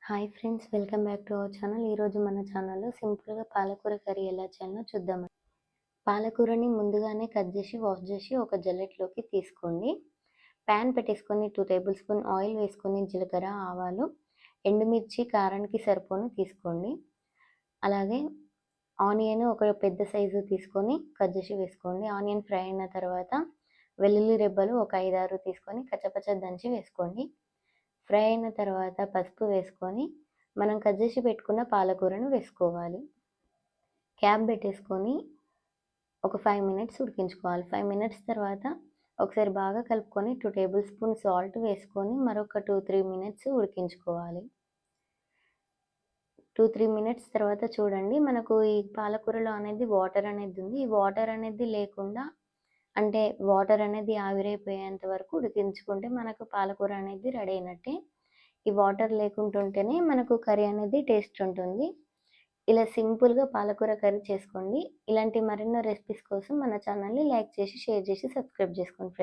Hi friends, welcome back to our channel. ఈరోజు మన ఛానల్లో సింపుల్గా పాలకూర కర్రీ ఎలా చేయాలో చూద్దాం. పాలకూరని ముందుగానే కట్ చేసి వాష్ చేసి ఒక జల్లెట్లోకి తీసుకోండి. ప్యాన్ పెట్టేసుకొని 2 టేబుల్ స్పూన్ ఆయిల్ వేసుకొని జీలకర్ర, ఆవాలు, ఎండుమిర్చి కారానికి సరిపోను తీసుకోండి. అలాగే ఆనియన్ ఒక పెద్ద సైజు తీసుకొని కట్ చేసి వేసుకోండి. ఆనియన్ ఫ్రై అయిన తర్వాత వెల్లుల్లి రెబ్బలు ఒక 5, 6 తీసుకొని కచ్చపచ్చ దంచి వేసుకోండి. ఫ్రై అయిన తర్వాత పసుపు వేసుకొని మనం కట్ చేసి పెట్టుకున్న పాలకూరను వేసుకోవాలి. క్యాప్ పెట్టేసుకొని ఒక 5 మినిట్స్ ఉడికించుకోవాలి. 5 మినిట్స్ తర్వాత ఒకసారి బాగా కలుపుకొని 2 టేబుల్ స్పూన్ సాల్ట్ వేసుకొని మరొక 2-3 మినిట్స్ ఉడికించుకోవాలి. 2-3 మినిట్స్ తర్వాత చూడండి, మనకు ఈ పాలకూరలో అనేది వాటర్ అనేది ఉంది. ఈ వాటర్ అనేది లేకుండా అంటే వాటర్ అనేది ఆవిరైపోయేంత వరకు ఉడికించుకుంటే మనకు పాలకూర అనేది రెడీ అయినట్టే. ఈ వాటర్ లేకుంటుంటేనే మనకు కర్రీ అనేది టేస్ట్ ఉంటుంది. ఇలా సింపుల్గా పాలకూర కర్రీ చేసుకోండి. ఇలాంటి మరెన్నో రెసిపీస్ కోసం మన ఛానల్ని లైక్ చేసి, షేర్ చేసి, సబ్స్క్రైబ్ చేసుకోండి ఫ్రెండ్స్.